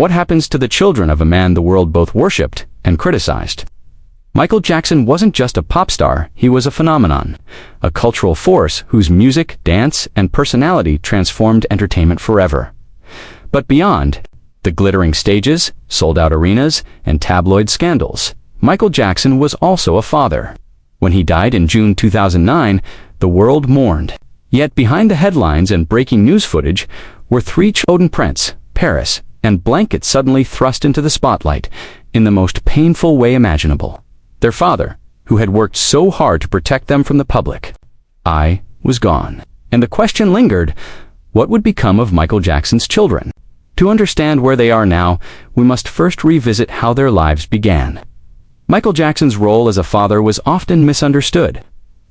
What happens to the children of a man the world both worshipped and criticized? Michael Jackson wasn't just a pop star, he was a phenomenon, a cultural force whose music, dance, and personality transformed entertainment forever. But beyond the glittering stages, sold-out arenas, and tabloid scandals, Michael Jackson was also a father. When he died in June 2009, the world mourned. Yet behind the headlines and breaking news footage were three children: Prince, Paris, and Blanket, suddenly thrust into the spotlight in the most painful way imaginable. Their father, who had worked so hard to protect them from the public, was gone. And the question lingered, what would become of Michael Jackson's children? To understand where they are now, we must first revisit how their lives began. Michael Jackson's role as a father was often misunderstood.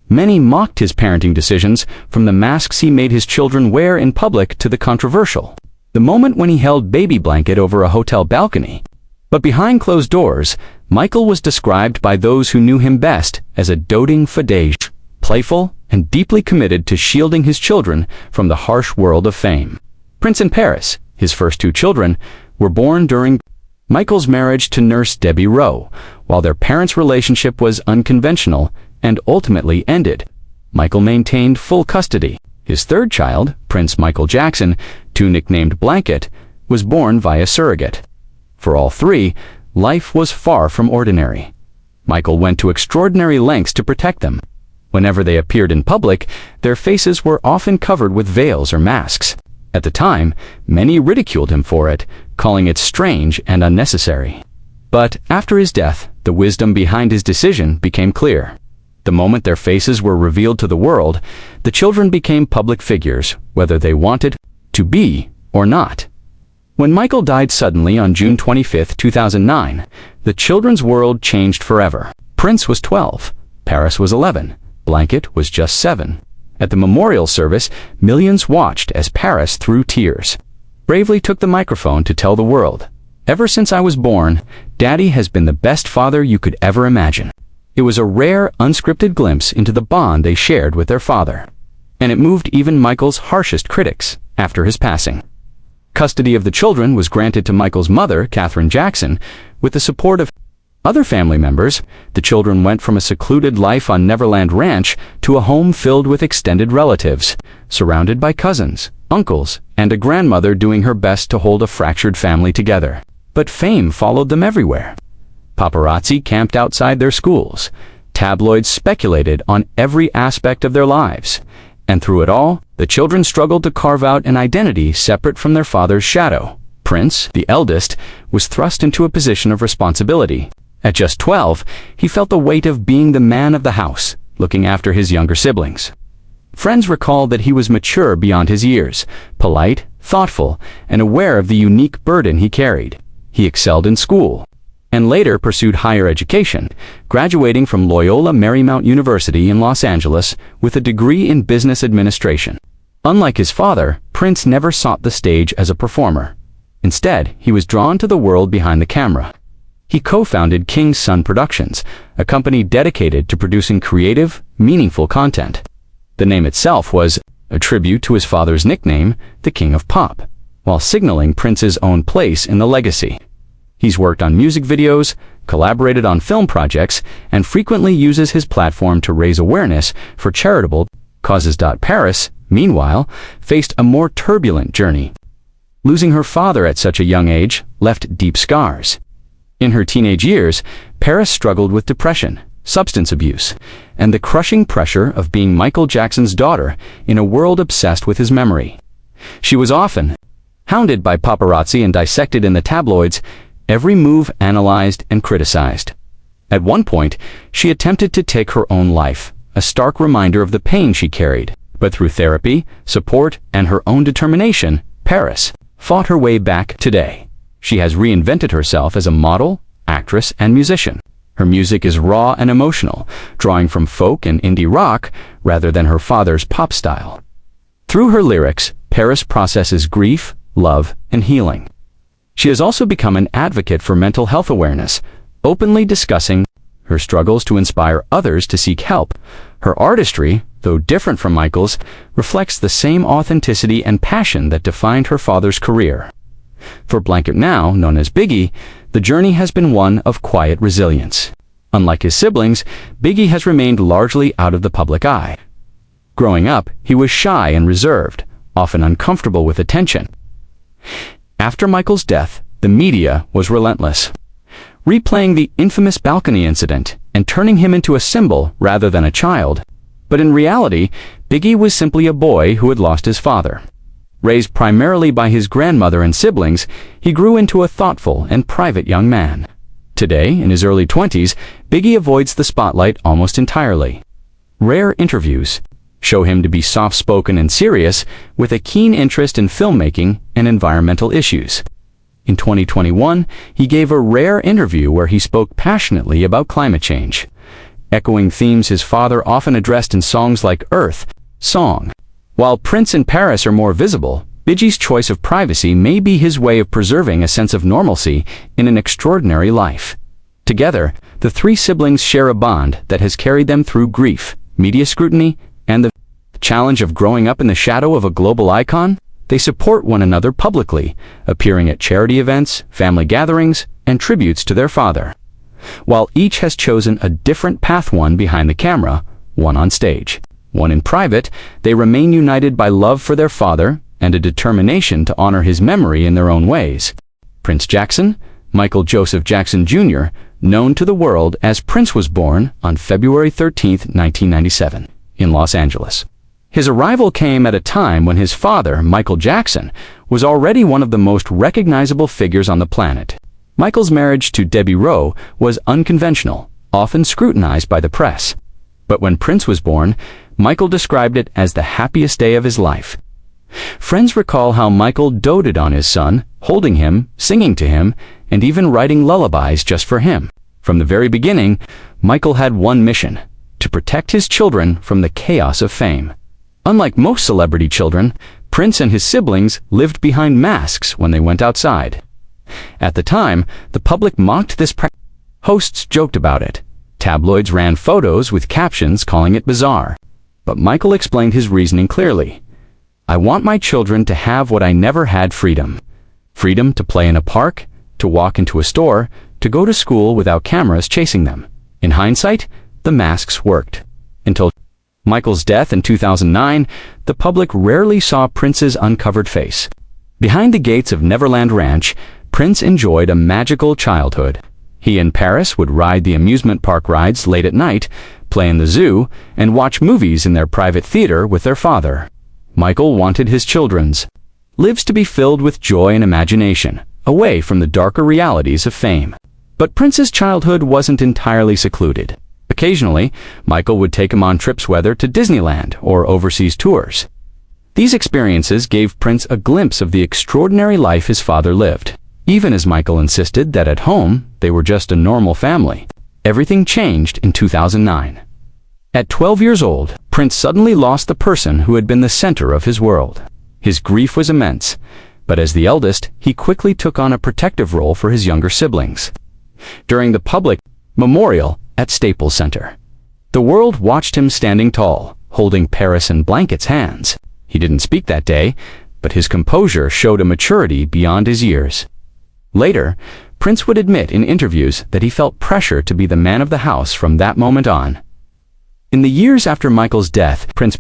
Many mocked his parenting decisions, from the masks he made his children wear in public to the controversial the moment when he held baby Blanket over a hotel balcony. But behind closed doors, Michael was described by those who knew him best as a doting fadage, playful and deeply committed to shielding his children from the harsh world of fame. Prince and Paris, his first two children, were born during Michael's marriage to nurse Debbie Rowe. While their parents' relationship was unconventional and ultimately ended, Michael maintained full custody. His third child, Prince Michael Jackson, too nicknamed Blanket, was born via surrogate. For all three, life was far from ordinary. Michael went to extraordinary lengths to protect them. Whenever they appeared in public, their faces were often covered with veils or masks. At the time, many ridiculed him for it, calling it strange and unnecessary. But after his death, the wisdom behind his decision became clear. The moment their faces were revealed to the world, the children became public figures, whether they wanted to be or not. When Michael died suddenly on June 25, 2009, the children's world changed forever. Prince was 12, Paris was 11, Blanket was just 7. At the memorial service, millions watched as Paris, through tears, bravely took the microphone to tell the world, "Ever since I was born, Daddy has been the best father you could ever imagine." It was a rare, unscripted glimpse into the bond they shared with their father. And it moved even Michael's harshest critics after his passing. Custody of the children was granted to Michael's mother, Catherine Jackson, with the support of other family members. The children went from a secluded life on Neverland Ranch to a home filled with extended relatives, surrounded by cousins, uncles, and a grandmother doing her best to hold a fractured family together. But fame followed them everywhere. Paparazzi camped outside their schools. Tabloids speculated on every aspect of their lives. And through it all, the children struggled to carve out an identity separate from their father's shadow. Prince, the eldest, was thrust into a position of responsibility. At just 12, he felt the weight of being the man of the house, looking after his younger siblings. Friends recalled that he was mature beyond his years, polite, thoughtful, and aware of the unique burden he carried. He excelled in school, and later pursued higher education, graduating from Loyola Marymount University in Los Angeles with a degree in business administration. Unlike his father, Prince never sought the stage as a performer. Instead, he was drawn to the world behind the camera. He co-founded King's Son Productions, a company dedicated to producing creative, meaningful content. The name itself was a tribute to his father's nickname, the King of Pop, while signaling Prince's own place in the legacy. He's worked on music videos, collaborated on film projects, and frequently uses his platform to raise awareness for charitable causes. Paris, meanwhile, faced a more turbulent journey. Losing her father at such a young age left deep scars. In her teenage years, Paris struggled with depression, substance abuse, and the crushing pressure of being Michael Jackson's daughter in a world obsessed with his memory. She was often hounded by paparazzi and dissected in the tabloids, every move analyzed and criticized. At one point, she attempted to take her own life, a stark reminder of the pain she carried. But through therapy, support, and her own determination, Paris fought her way back. Today, she has reinvented herself as a model, actress, and musician. Her music is raw and emotional, drawing from folk and indie rock rather than her father's pop style. Through her lyrics, Paris processes grief, love, and healing. She has also become an advocate for mental health awareness, openly discussing her struggles to inspire others to seek help. Her artistry, though different from Michael's, reflects the same authenticity and passion that defined her father's career. For Blanket, now known as Biggie, the journey has been one of quiet resilience. Unlike his siblings, Biggie has remained largely out of the public eye. Growing up, he was shy and reserved, often uncomfortable with attention. After Michael's death, the media was relentless, replaying the infamous balcony incident and turning him into a symbol rather than a child. But in reality, Biggie was simply a boy who had lost his father. Raised primarily by his grandmother and siblings, he grew into a thoughtful and private young man. Today, in his early 20s, Biggie avoids the spotlight almost entirely. Rare interviews show him to be soft-spoken and serious, with a keen interest in filmmaking and environmental issues. In 2021, he gave a rare interview where he spoke passionately about climate change, echoing themes his father often addressed in songs like Earth Song. While Prince and Paris are more visible, Biggie's choice of privacy may be his way of preserving a sense of normalcy in an extraordinary life. Together, the three siblings share a bond that has carried them through grief, media scrutiny, and the challenge of growing up in the shadow of a global icon. They support one another publicly, appearing at charity events, family gatherings, and tributes to their father. While each has chosen a different path, one behind the camera, one on stage, one in private, they remain united by love for their father and a determination to honor his memory in their own ways. Prince Jackson, Michael Joseph Jackson Jr., known to the world as Prince, was born on February 13, 1997, in Los Angeles. His arrival came at a time when his father, Michael Jackson, was already one of the most recognizable figures on the planet. Michael's marriage to Debbie Rowe was unconventional, often scrutinized by the press. But when Prince was born, Michael described it as the happiest day of his life. Friends recall how Michael doted on his son, holding him, singing to him, and even writing lullabies just for him. From the very beginning, Michael had one mission: to protect his children from the chaos of fame. Unlike most celebrity children, Prince and his siblings lived behind masks when they went outside. At the time, the public mocked this practice. Hosts joked about it. Tabloids ran photos with captions calling it bizarre. But Michael explained his reasoning clearly. "I want my children to have what I never had: freedom. Freedom to play in a park, to walk into a store, to go to school without cameras chasing them." In hindsight, the masks worked. Until Michael's death in 2009, the public rarely saw Prince's uncovered face. Behind the gates of Neverland Ranch, Prince enjoyed a magical childhood. He and Paris would ride the amusement park rides late at night, play in the zoo, and watch movies in their private theater with their father. Michael wanted his children's lives to be filled with joy and imagination, away from the darker realities of fame. But Prince's childhood wasn't entirely secluded. Occasionally, Michael would take him on trips, whether to Disneyland or overseas tours. These experiences gave Prince a glimpse of the extraordinary life his father lived. Even as Michael insisted that at home they were just a normal family, everything changed in 2009. At 12 years old, Prince suddenly lost the person who had been the center of his world. His grief was immense, but as the eldest, he quickly took on a protective role for his younger siblings. During the public memorial at Staples Center, the world watched him standing tall, holding Paris and Blanket's hands. He didn't speak that day, but his composure showed a maturity beyond his years. Later, Prince would admit in interviews that he felt pressure to be the man of the house from that moment on. In the years after Michael's death, Prince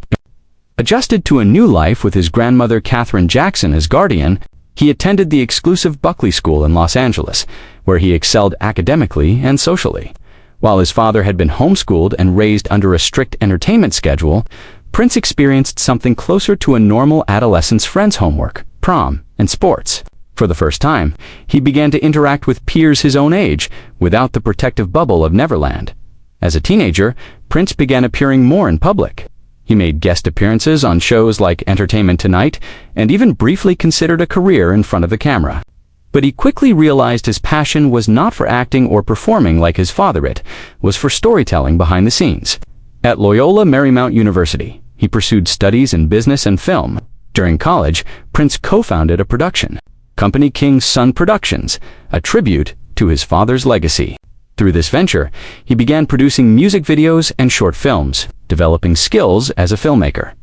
adjusted to a new life with his grandmother Katherine Jackson as guardian. He attended the exclusive Buckley School in Los Angeles, where he excelled academically and socially. While his father had been homeschooled and raised under a strict entertainment schedule, Prince experienced something closer to a normal adolescent's friends' homework, prom, and sports. For the first time, he began to interact with peers his own age, without the protective bubble of Neverland. As a teenager, Prince began appearing more in public. He made guest appearances on shows like Entertainment Tonight, and even briefly considered a career in front of the camera. But he quickly realized his passion was not for acting or performing like his father. It was for storytelling behind the scenes. At Loyola Marymount University, he pursued studies in business and film. During college, Prince co-founded a production company, King's Son Productions, a tribute to his father's legacy. Through this venture, he began producing music videos and short films, developing skills as a filmmaker.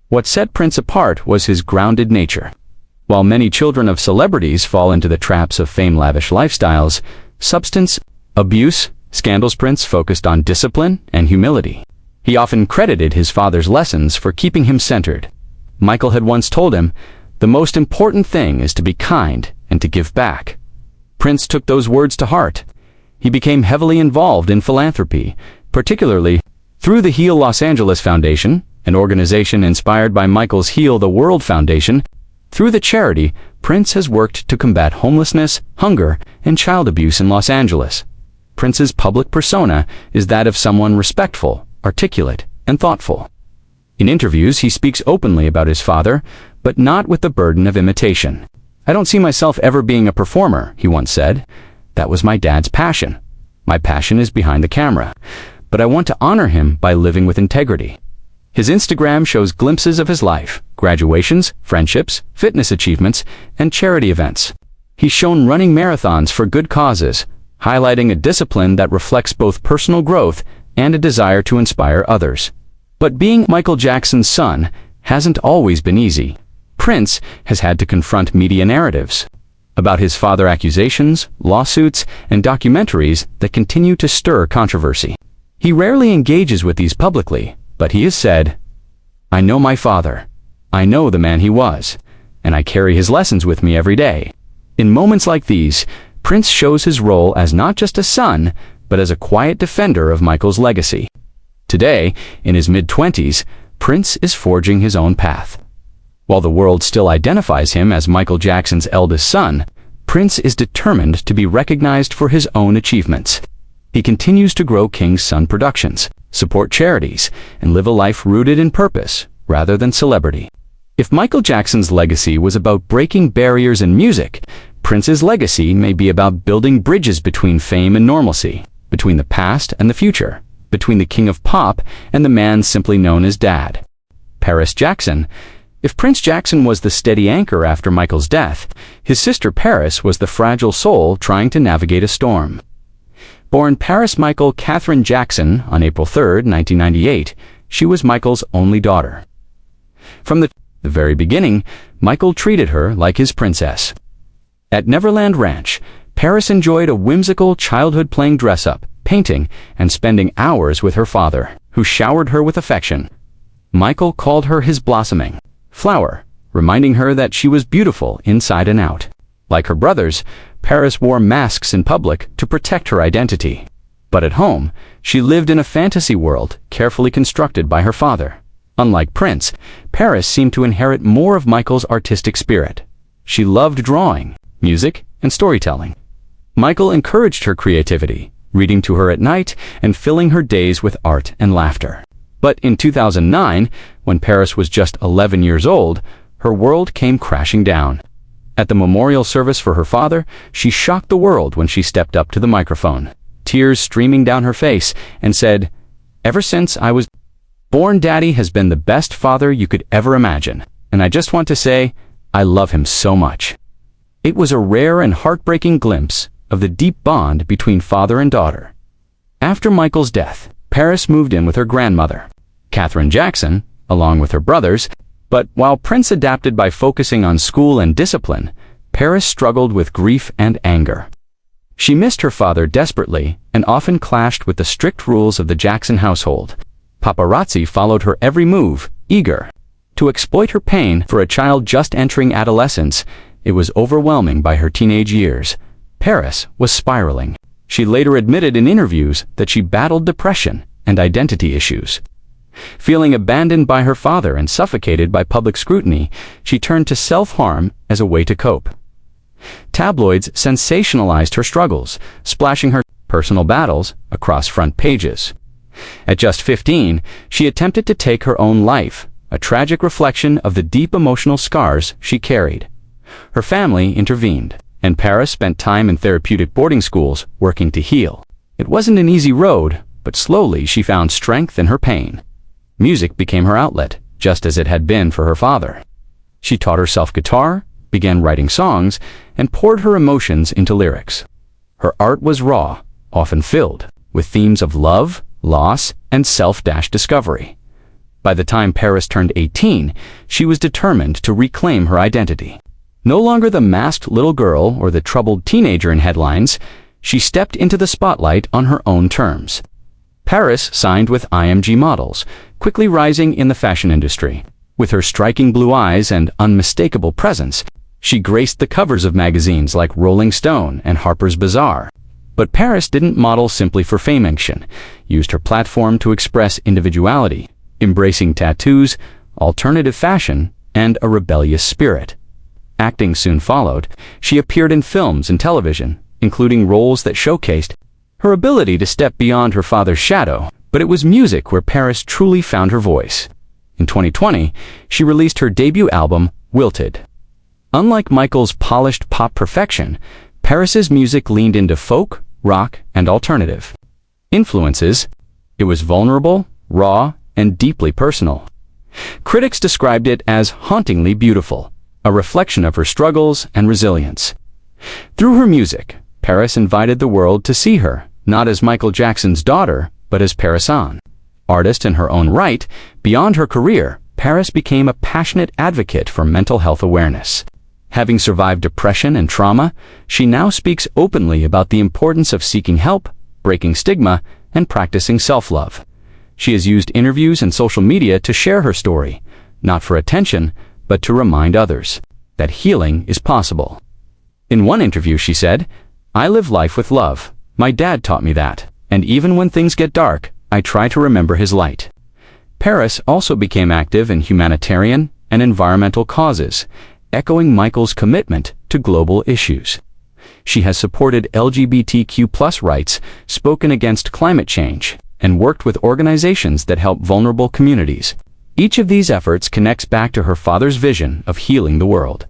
What set Prince apart was his grounded nature. While many children of celebrities fall into the traps of fame-lavish lifestyles, substance abuse scandals, Prince focused on discipline and humility. He often credited his father's lessons for keeping him centered. Michael had once told him, "The most important thing is to be kind and to give back." Prince took those words to heart. He became heavily involved in philanthropy, particularly through the Heal Los Angeles Foundation, an organization inspired by Michael's Heal the World Foundation. Through the charity, Prince has worked to combat homelessness, hunger, and child abuse in Los Angeles. Prince's public persona is that of someone respectful, articulate, and thoughtful. In interviews, he speaks openly about his father, but not with the burden of imitation. "I don't see myself ever being a performer," he once said. "That was my dad's passion. My passion is behind the camera. But I want to honor him by living with integrity." His Instagram shows glimpses of his life: graduations, friendships, fitness achievements, and charity events. He's shown running marathons for good causes, highlighting a discipline that reflects both personal growth and a desire to inspire others. But being Michael Jackson's son hasn't always been easy. Prince has had to confront media narratives about his father, accusations, lawsuits, and documentaries that continue to stir controversy. He rarely engages with these publicly, but he has said, "I know my father. I know the man he was, and I carry his lessons with me every day." In moments like these, Prince shows his role as not just a son, but as a quiet defender of Michael's legacy. Today, in his mid-20s, Prince is forging his own path. While the world still identifies him as Michael Jackson's eldest son, Prince is determined to be recognized for his own achievements. He continues to grow King's Son Productions, support charities, and live a life rooted in purpose rather than celebrity. If Michael Jackson's legacy was about breaking barriers in music, Prince's legacy may be about building bridges between fame and normalcy, between the past and the future, between the king of pop and the man simply known as Dad. Paris Jackson. If Prince Jackson was the steady anchor after Michael's death, his sister Paris was the fragile soul trying to navigate a storm. Born Paris Michael Catherine Jackson on April 3, 1998, she was Michael's only daughter. From the very beginning, Michael treated her like his princess. At Neverland Ranch, Paris enjoyed a whimsical childhood playing dress-up, painting, and spending hours with her father, who showered her with affection. Michael called her his blossoming flower, reminding her that she was beautiful inside and out. Like her brothers, Paris wore masks in public to protect her identity. But at home, she lived in a fantasy world carefully constructed by her father. Unlike Prince, Paris seemed to inherit more of Michael's artistic spirit. She loved drawing, music, and storytelling. Michael encouraged her creativity, reading to her at night and filling her days with art and laughter. But in 2009, when Paris was just 11 years old, her world came crashing down. At the memorial service for her father, she shocked the world when she stepped up to the microphone, tears streaming down her face, and said, "Ever since I was born, Daddy has been the best father you could ever imagine, and I just want to say, I love him so much." It was a rare and heartbreaking glimpse of the deep bond between father and daughter. After Michael's death, Paris moved in with her grandmother, Catherine Jackson, along with her brothers. But while Prince adapted by focusing on school and discipline, Paris struggled with grief and anger. She missed her father desperately and often clashed with the strict rules of the Jackson household. Paparazzi followed her every move, eager to exploit her pain. For a child just entering adolescence, it was overwhelming. By her teenage years, Paris was spiraling. She later admitted in interviews that she battled depression and identity issues. Feeling abandoned by her father and suffocated by public scrutiny, she turned to self-harm as a way to cope. Tabloids sensationalized her struggles, splashing her personal battles across front pages. At just 15, she attempted to take her own life, a tragic reflection of the deep emotional scars she carried. Her family intervened, and Paris spent time in therapeutic boarding schools working to heal. It wasn't an easy road, but slowly she found strength in her pain. Music became her outlet, just as it had been for her father. She taught herself guitar, began writing songs, and poured her emotions into lyrics. Her art was raw, often filled with themes of love, loss, and self-discovery. By the time Paris turned 18, she was determined to reclaim her identity. No longer the masked little girl or the troubled teenager in headlines, she stepped into the spotlight on her own terms. Paris signed with IMG Models, quickly rising in the fashion industry. With her striking blue eyes and unmistakable presence, she graced the covers of magazines like Rolling Stone and Harper's Bazaar. But Paris didn't model simply for fame-action, used her platform to express individuality, embracing tattoos, alternative fashion, and a rebellious spirit. Acting soon followed. She appeared in films and television, including roles that showcased her ability to step beyond her father's shadow, but it was music where Paris truly found her voice. In 2020, she released her debut album, Wilted. Unlike Michael's polished pop perfection, Paris's music leaned into folk, rock, and alternative influences. It was vulnerable, raw, and deeply personal. Critics described it as hauntingly beautiful, a reflection of her struggles and resilience. Through her music, Paris invited the world to see her, not as Michael Jackson's daughter, but as Paris-an. Artist in her own right, beyond her career, Paris became a passionate advocate for mental health awareness. Having survived depression and trauma, she now speaks openly about the importance of seeking help, breaking stigma, and practicing self-love. She has used interviews and social media to share her story, not for attention, but to remind others that healing is possible. In one interview, she said, "I live life with love. My dad taught me that, and even when things get dark, I try to remember his light." Paris also became active in humanitarian and environmental causes, echoing Michael's commitment to global issues. She has supported LGBTQ+ rights, spoken against climate change, and worked with organizations that help vulnerable communities. Each of these efforts connects back to her father's vision of healing the world.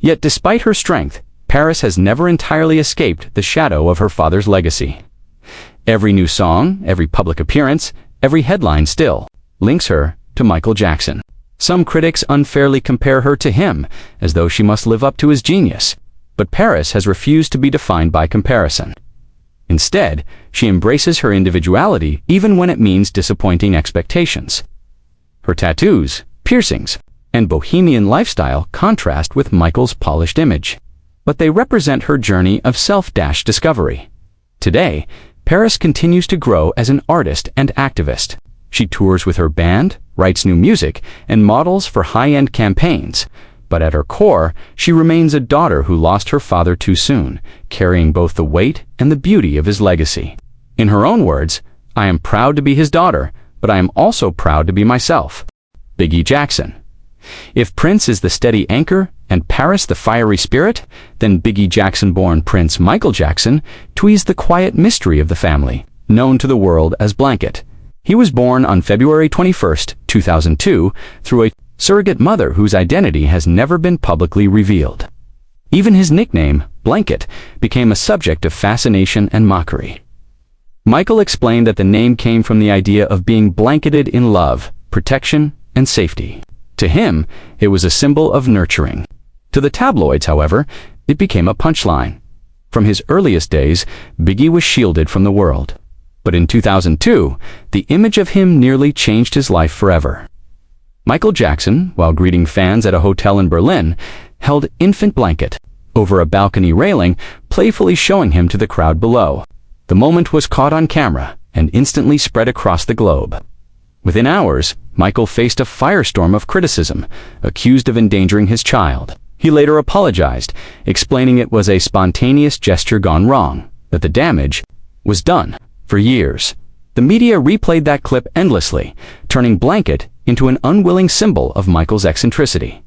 Yet despite her strength, Paris has never entirely escaped the shadow of her father's legacy. Every new song, every public appearance, every headline still links her to Michael Jackson. Some critics unfairly compare her to him, as though she must live up to his genius. But Paris has refused to be defined by comparison. Instead, she embraces her individuality even when it means disappointing expectations. Her tattoos, piercings, and bohemian lifestyle contrast with Michael's polished image, but they represent her journey of self-discovery. Today, Paris continues to grow as an artist and activist. She tours with her band, writes new music, and models for high-end campaigns. But at her core, she remains a daughter who lost her father too soon, carrying both the weight and the beauty of his legacy. In her own words, "I am proud to be his daughter, but I am also proud to be myself." Bigi Jackson. If Prince is the steady anchor and Paris the fiery spirit, then Bigi Jackson-born Prince Michael Jackson tweezed the quiet mystery of the family, known to the world as Blanket. He was born on February 21, 2002, through a surrogate mother whose identity has never been publicly revealed. Even his nickname, Blanket, became a subject of fascination and mockery. Michael explained that the name came from the idea of being blanketed in love, protection, and safety. To him, it was a symbol of nurturing. To the tabloids, however, it became a punchline. From his earliest days, Biggie was shielded from the world. But in 2002, the image of him nearly changed his life forever. Michael Jackson, while greeting fans at a hotel in Berlin, held infant Blanket over a balcony railing, playfully showing him to the crowd below. The moment was caught on camera and instantly spread across the globe. Within hours, Michael faced a firestorm of criticism, accused of endangering his child. He later apologized, explaining it was a spontaneous gesture gone wrong, that the damage was done. For years, the media replayed that clip endlessly, turning Blanket into an unwilling symbol of Michael's eccentricity.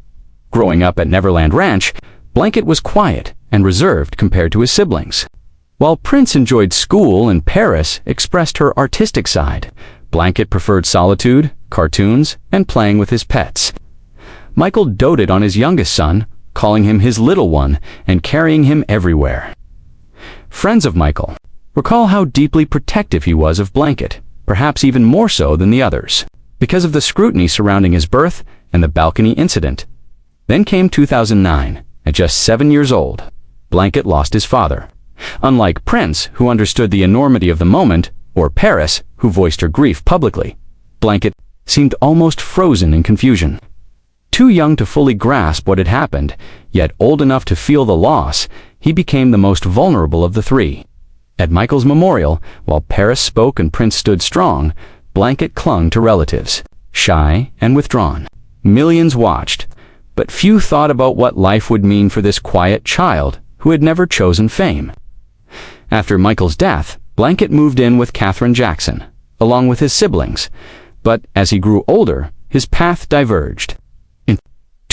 Growing up at Neverland Ranch, Blanket was quiet and reserved compared to his siblings. While Prince enjoyed school and Paris expressed her artistic side, Blanket preferred solitude, cartoons, and playing with his pets. Michael doted on his youngest son, calling him his little one and carrying him everywhere. Friends of Michael recall how deeply protective he was of Blanket, perhaps even more so than the others, because of the scrutiny surrounding his birth and the balcony incident. Then came 2009. At just 7 years old, Blanket lost his father. Unlike Prince, who understood the enormity of the moment, or Paris, who voiced her grief publicly, Blanket seemed almost frozen in confusion. Too young to fully grasp what had happened, yet old enough to feel the loss, he became the most vulnerable of the three. At Michael's memorial, while Paris spoke and Prince stood strong, Blanket clung to relatives, shy and withdrawn. Millions watched, but few thought about what life would mean for this quiet child who had never chosen fame. After Michael's death, Blanket moved in with Catherine Jackson, along with his siblings, but as he grew older, his path diverged. In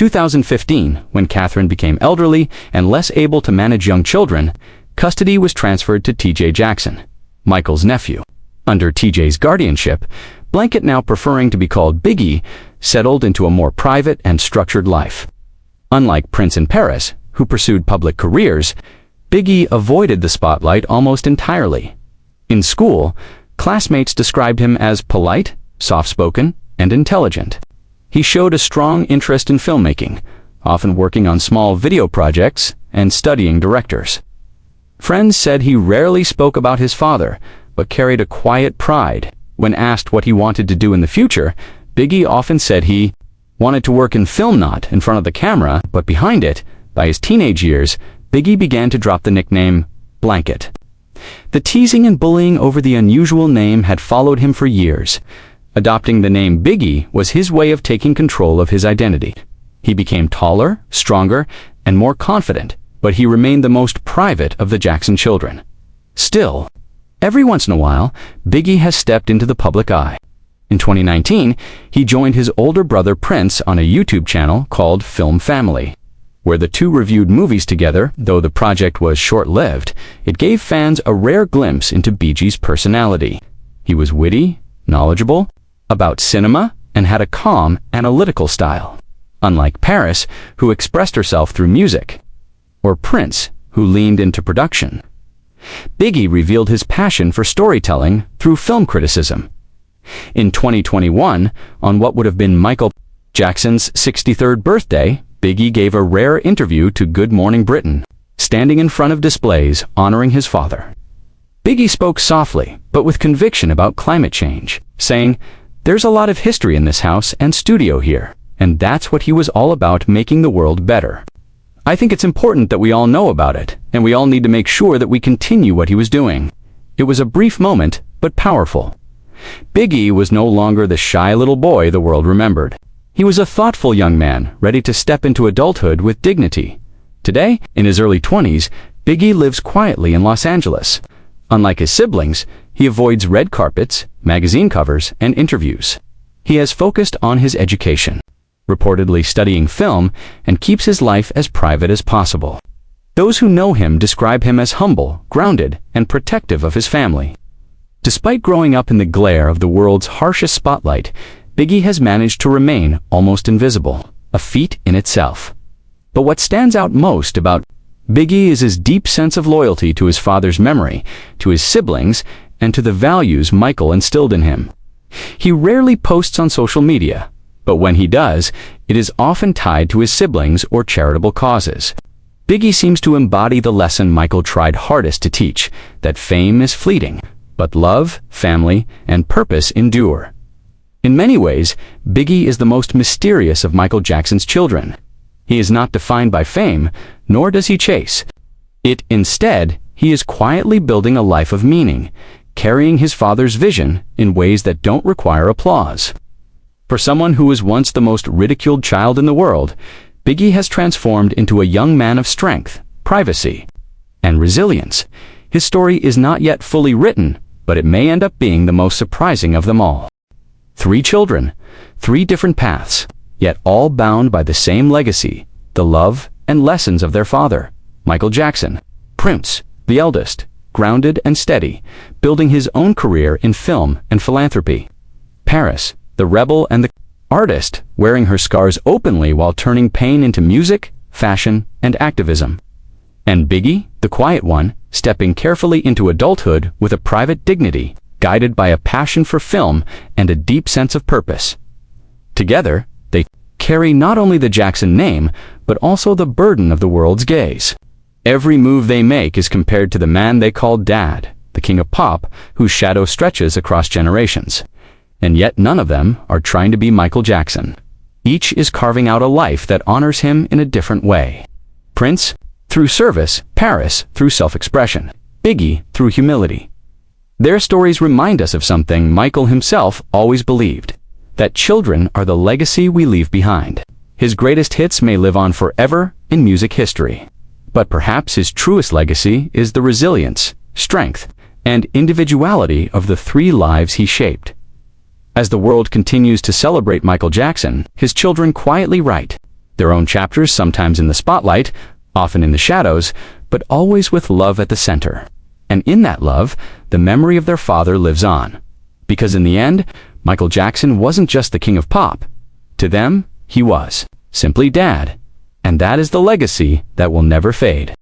2015, when Catherine became elderly and less able to manage young children, custody was transferred to TJ Jackson, Michael's nephew. Under TJ's guardianship, Blanket, now preferring to be called Biggie, settled into a more private and structured life. Unlike Prince and Paris, who pursued public careers, Biggie avoided the spotlight almost entirely. In school, classmates described him as polite, soft-spoken, and intelligent. He showed a strong interest in filmmaking, often working on small video projects and studying directors. Friends said he rarely spoke about his father, but carried a quiet pride. When asked what he wanted to do in the future, Biggie often said he wanted to work in film, not in front of the camera, but behind it. By his teenage years, Biggie began to drop the nickname Blanket. The teasing and bullying over the unusual name had followed him for years. Adopting the name Biggie was his way of taking control of his identity. He became taller, stronger, and more confident, but he remained the most private of the Jackson children. Still, every once in a while, Biggie has stepped into the public eye. In 2019, he joined his older brother Prince on a YouTube channel called Film Family, where the two reviewed movies together. Though the project was short-lived, it gave fans a rare glimpse into Bigi's personality. He was witty, knowledgeable about cinema, and had a calm, analytical style, unlike Paris, who expressed herself through music, or Prince, who leaned into production. Biggie revealed his passion for storytelling through film criticism. In 2021, on what would have been Michael Jackson's 63rd birthday, Biggie gave a rare interview to Good Morning Britain, standing in front of displays honoring his father. Biggie spoke softly, but with conviction about climate change, saying, "There's a lot of history in this house and studio here, and that's what he was all about, making the world better. I think it's important that we all know about it, and we all need to make sure that we continue what he was doing." It was a brief moment, but powerful. Biggie was no longer the shy little boy the world remembered. He was a thoughtful young man, ready to step into adulthood with dignity. Today, in his early 20s, Biggie lives quietly in Los Angeles. Unlike his siblings, he avoids red carpets, magazine covers, and interviews. He has focused on his education, reportedly studying film, and keeps his life as private as possible. Those who know him describe him as humble, grounded, and protective of his family. Despite growing up in the glare of the world's harshest spotlight, Biggie has managed to remain almost invisible, a feat in itself. But what stands out most about Biggie is his deep sense of loyalty to his father's memory, to his siblings, and to the values Michael instilled in him. He rarely posts on social media, but when he does, it is often tied to his siblings or charitable causes. Biggie seems to embody the lesson Michael tried hardest to teach, that fame is fleeting, but love, family, and purpose endure. In many ways, Biggie is the most mysterious of Michael Jackson's children. He is not defined by fame, nor does he chase it. Instead, he is quietly building a life of meaning, carrying his father's vision in ways that don't require applause. For someone who was once the most ridiculed child in the world, Biggie has transformed into a young man of strength, privacy, and resilience. His story is not yet fully written, but it may end up being the most surprising of them all. 3 children, 3 different paths, yet all bound by the same legacy, the love and lessons of their father, Michael Jackson. Prince, the eldest, grounded and steady, building his own career in film and philanthropy. Paris, the rebel and the artist, wearing her scars openly while turning pain into music, fashion, and activism. And Biggie, the quiet one, stepping carefully into adulthood with a private dignity, guided by a passion for film and a deep sense of purpose. Together, they carry not only the Jackson name, but also the burden of the world's gaze. Every move they make is compared to the man they call Dad, the king of pop, whose shadow stretches across generations. And yet none of them are trying to be Michael Jackson. Each is carving out a life that honors him in a different way. Prince, through service; Paris, through self-expression; Biggie, through humility. Their stories remind us of something Michael himself always believed: that children are the legacy we leave behind. His greatest hits may live on forever in music history, but perhaps his truest legacy is the resilience, strength, and individuality of the 3 lives he shaped. As the world continues to celebrate Michael Jackson, his children quietly write their own chapters, sometimes in the spotlight, often in the shadows, but always with love at the center. And in that love, the memory of their father lives on. Because in the end, Michael Jackson wasn't just the king of pop. To them, he was simply Dad. And that is the legacy that will never fade.